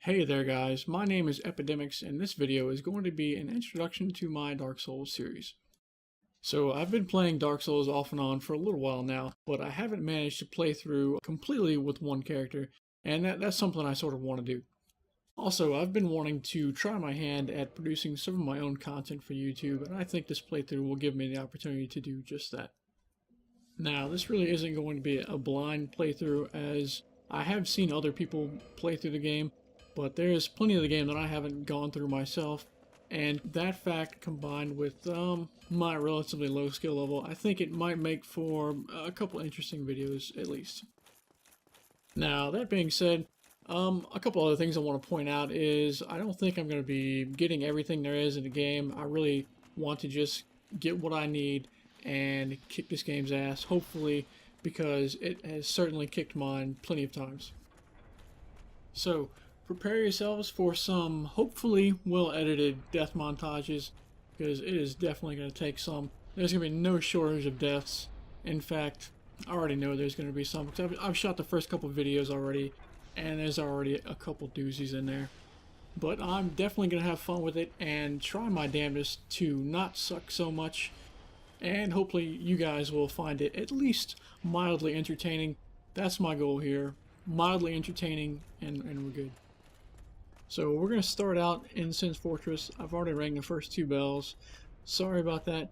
Hey there guys, my name is Epidemics and this video is going to be an introduction to my Dark Souls series. So I've been playing Dark Souls off and on for a little while now, but I haven't managed to play through completely with one character, and that's something I sort of want to do. Also, I've been wanting to try my hand at producing some of my own content for YouTube, and I think this playthrough will give me the opportunity to do just that. Now, this really isn't going to be a blind playthrough, as I have seen other people play through the game, but there's plenty of the game that I haven't gone through myself, and that fact combined with my relatively low skill level, I think it might make for a couple interesting videos at least. Now, that being said, a couple other things I want to point out is I don't think I'm going to be getting everything there is in the game. I really want to just get what I need and kick this game's ass, hopefully, because it has certainly kicked mine plenty of times. So, prepare yourselves for some hopefully well-edited death montages, because it is definitely going to take some. There's going to be no shortage of deaths. In fact, I already know there's going to be some, because I've shot the first couple videos already, and there's already a couple doozies in there. But I'm definitely going to have fun with it and try my damnedest to not suck so much, and hopefully you guys will find it at least mildly entertaining. That's my goal here. Mildly entertaining, and we're good. So we're going to start out in Sin's Fortress. I've already rang the first two bells. Sorry about that,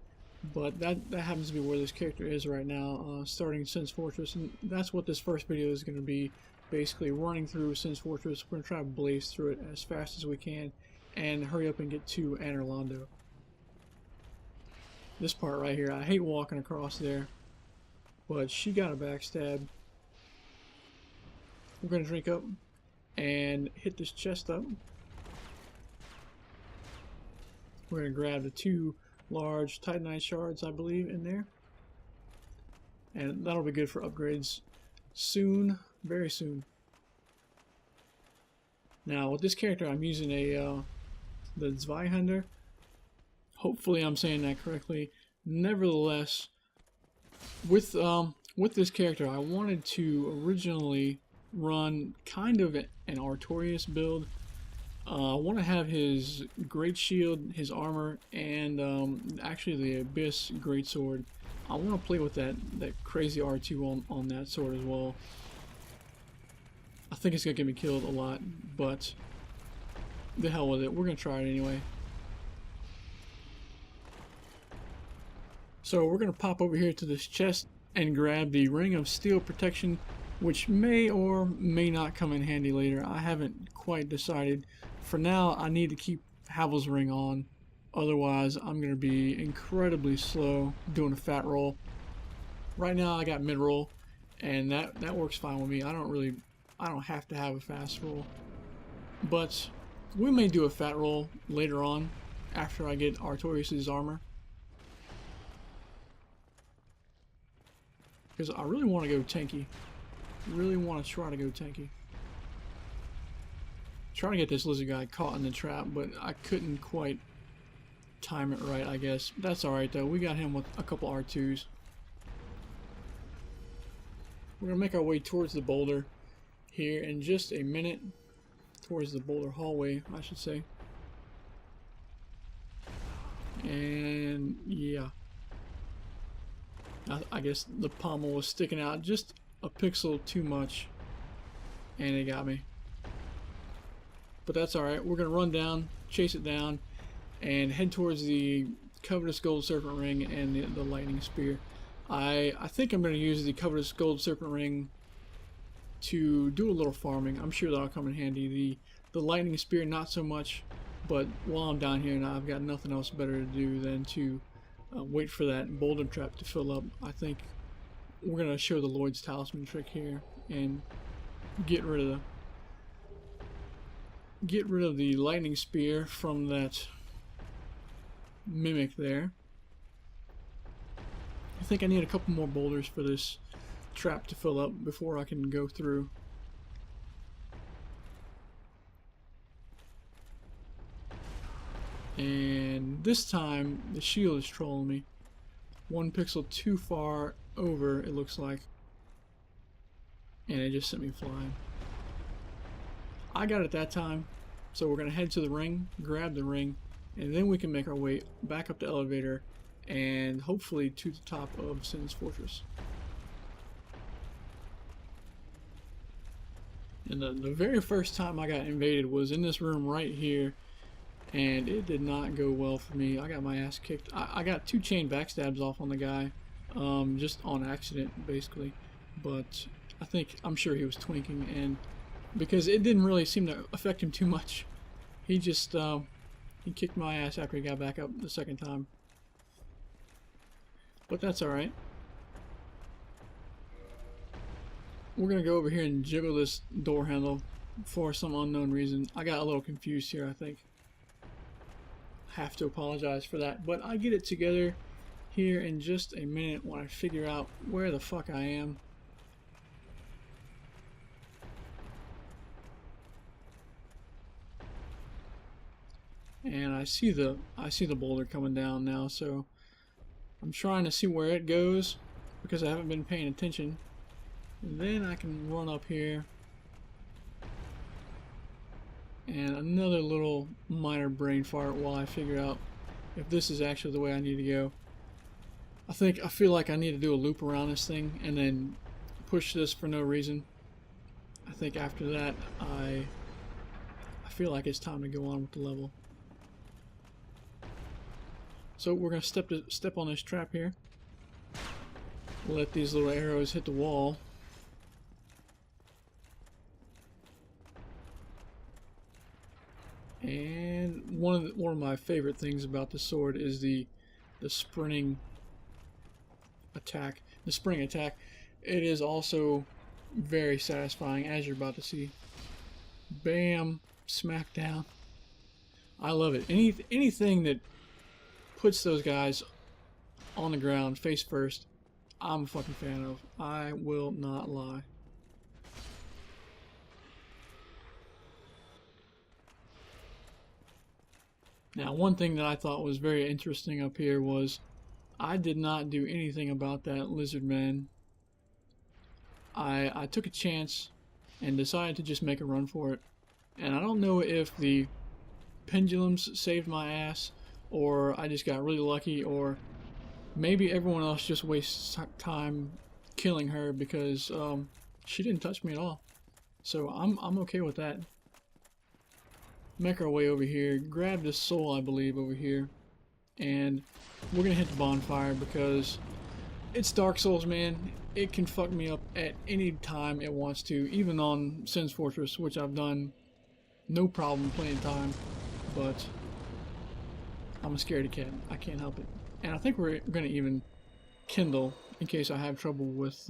but that happens to be where this character is right now, starting Sin's Fortress, and that's what this first video is going to be, basically running through Sin's Fortress. We're going to try to blaze through it as fast as we can and hurry up and get to Anor Londo. This part right here, I hate walking across there, but she got a backstab. We're going to drink up and hit this chest up. We're going to grab the two large Titanite shards, I believe, in there. And that'll be good for upgrades soon, very soon. Now, with this character, I'm using the Zweihander. Hopefully I'm saying that correctly. Nevertheless, with this character, I wanted to originally run kind of an Artorias build. I want to have his great shield, his armor, and actually the Abyss greatsword. I want to play with that crazy R2 on that sword as well. I think it's gonna get me killed a lot, but the hell with it. We're gonna try it anyway. So we're going to pop over here to this chest and grab the Ring of Steel Protection, which may or may not come in handy later. I haven't quite decided. For now, I need to keep Havel's Ring on. Otherwise, I'm going to be incredibly slow doing a fat roll. Right now, I got mid roll, and that works fine with me. I don't have to have a fast roll. But we may do a fat roll later on after I get Artorias' armor. Because I really want to go tanky. Really want to try to go tanky. Trying to get this lizard guy caught in the trap, but I couldn't quite time it right, I guess. That's alright though. We got him with a couple R2s. We're going to make our way towards the boulder here in just a minute. Towards the boulder hallway, I should say. And yeah. I guess the pommel was sticking out just a pixel too much, and it got me. But that's alright. We're going to run down, chase it down, and head towards the Covetous Gold Serpent Ring and the Lightning Spear. I think I'm going to use the Covetous Gold Serpent Ring to do a little farming. I'm sure that'll come in handy. The Lightning Spear, not so much, but while I'm down here now, I've got nothing else better to do than to wait for that boulder trap to fill up. I think we're going to show the Lloyd's Talisman trick here and get rid of the Lightning Spear from that mimic there. I think I need a couple more boulders for this trap to fill up before I can go through. And this time the shield is trolling me. One pixel too far over, it looks like. And it just sent me flying. I got it that time. So we're going to head to the ring, grab the ring, and then we can make our way back up the elevator and hopefully to the top of Sin's Fortress. And the very first time I got invaded was in this room right here, and it did not go well for me. I got my ass kicked. I got 2 chain backstabs off on the guy, just on accident basically, but I'm sure he was twinking, and because it didn't really seem to affect him too much, he just he kicked my ass after he got back up the second time. But that's alright. We're gonna go over here and jiggle this door handle for some unknown reason. I got a little confused here, I think. Have to apologize for that, but I get it together here in just a minute when I figure out where the fuck I am. And I see the boulder coming down now, so I'm trying to see where it goes because I haven't been paying attention. And then I can run up here. And another little minor brain fart while I figure out if this is actually the way I need to go. I feel like I need to do a loop around this thing and then push this for no reason. I think after that I feel like it's time to go on with the level. So we're gonna step on this trap here. Let these little arrows hit the wall. And one of my favorite things about the sword is the sprinting attack, the spring attack. It is also very satisfying, as you're about to see. Bam, smack down. I love it. Anything that puts those guys on the ground face first, I'm a fucking fan of. I will not lie. Now, one thing that I thought was very interesting up here was I did not do anything about that lizard man. I took a chance and decided to just make a run for it. And I don't know if the pendulums saved my ass, or I just got really lucky, or maybe everyone else just wastes time killing her because she didn't touch me at all. So I'm okay with that. Make our way over here, grab this soul I believe over here, and we're gonna hit the bonfire because it's Dark Souls, man. It can fuck me up at any time it wants to, even on Sin's Fortress, which I've done no problem playing time, but I'm a scaredy cat. I can't help it. And I think we're gonna even kindle in case I have trouble with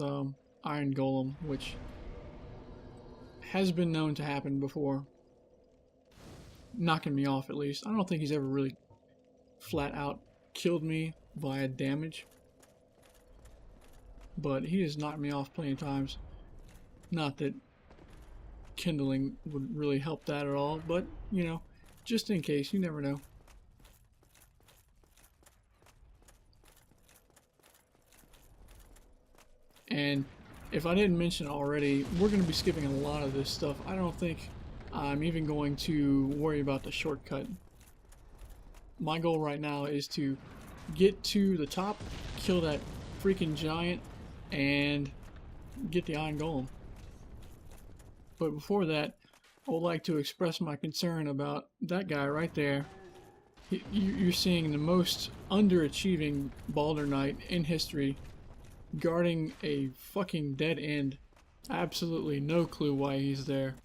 Iron Golem, which has been known to happen before. Knocking me off, at least. I don't think he's ever really flat out killed me via damage, but he has knocked me off plenty of times. Not that kindling would really help that at all, but you know, just in case, you never know. And if I didn't mention already, we're going to be skipping a lot of this stuff. I don't think I'm even going to worry about the shortcut. My goal right now is to get to the top, kill that freaking giant, and get the Iron Golem. But before that, I would like to express my concern about that guy right there. You're seeing the most underachieving Baldur Knight in history guarding a fucking dead end. Absolutely no clue why he's there.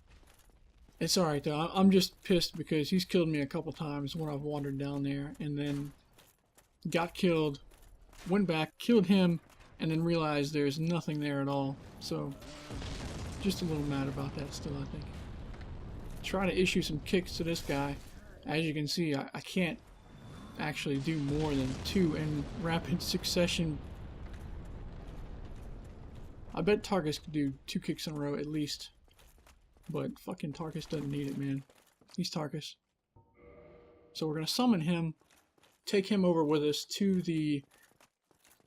It's alright though. I'm just pissed because he's killed me a couple times when I've wandered down there and then got killed, went back, killed him, and then realized there's nothing there at all. So, just a little mad about that still, I think. Try to issue some kicks to this guy. As you can see, I can't actually do more than 2 in rapid succession. I bet Tarkus could do 2 kicks in a row at least. But fucking Tarkus doesn't need it, man. He's Tarkus. So we're going to summon him, take him over with us to the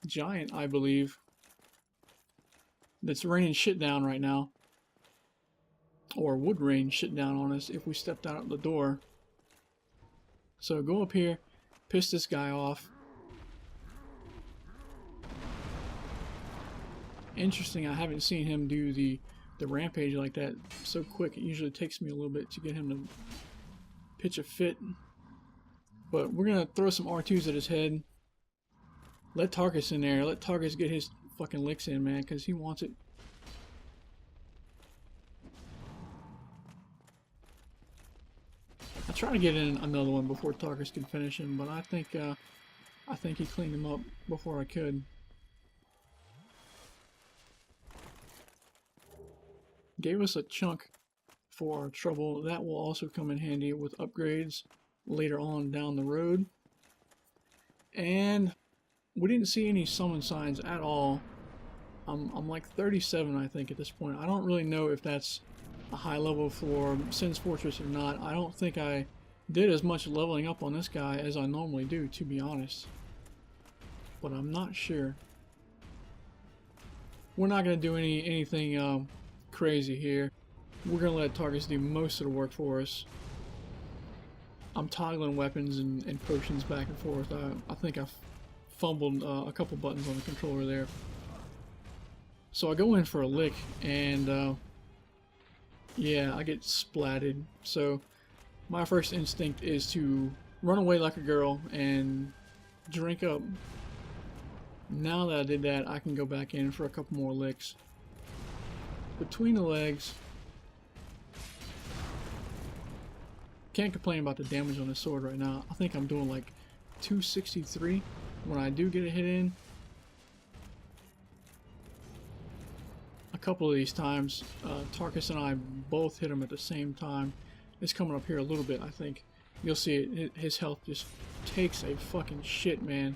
giant, I believe, that's raining shit down right now. or would rain shit down on us if we stepped out the door. So go up here, piss this guy off. Interesting, I haven't seen him do the rampage like that so quick. It usually takes me a little bit to get him to pitch a fit. But we're gonna throw some R2s at his head. Let Tarkus in there. Let Tarkus get his fucking licks in, man, because he wants it. I tried to get in another one before Tarkus could finish him, but I think he cleaned him up before I could. Gave us a chunk for our trouble. That will also come in handy with upgrades later on down the road. And we didn't see any summon signs at all. I'm like 37, I think, at this point. I don't really know if that's a high level for Sin's Fortress or not. I don't think I did as much leveling up on this guy as I normally do, to be honest. But I'm not sure. We're not going to do anything crazy here. We're going to let Tarkus do most of the work for us. I'm toggling weapons and potions back and forth. I think I fumbled a couple buttons on the controller there. So I go in for a lick, and yeah, I get splatted. So my first instinct is to run away like a girl and drink up. Now that I did that, I can go back in for a couple more licks. Between the legs. Can't complain about the damage on this sword right now. I think I'm doing like 263 when I do get a hit in. A couple of these times, Tarkus and I both hit him at the same time. It's coming up here a little bit, I think. You'll see it, his health just takes a fucking shit, man.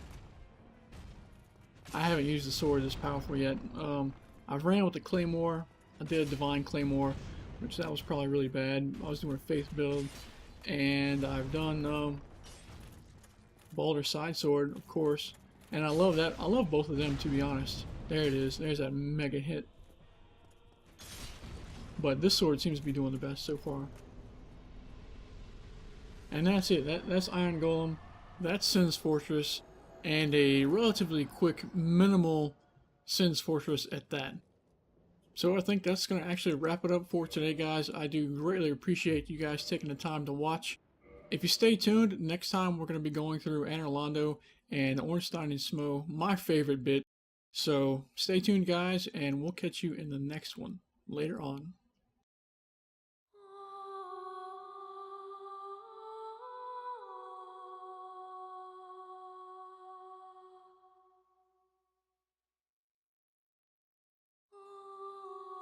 I haven't used the sword this powerful yet. I've ran with the Claymore. I did a Divine Claymore, which that was probably really bad. I was doing a Faith build. And I've done Baldur Side Sword, of course. And I love that. I love both of them, to be honest. There it is. There's that mega hit. But this sword seems to be doing the best so far. And that's it. That's Iron Golem. That's Sin's Fortress. And a relatively quick, minimal Sin's Fortress at that. So I think that's going to actually wrap it up for today, guys. I do greatly appreciate you guys taking the time to watch. If you stay tuned, next time we're going to be going through Anor Londo and Ornstein and Smough, my favorite bit. So stay tuned, guys, and we'll catch you in the next one later on.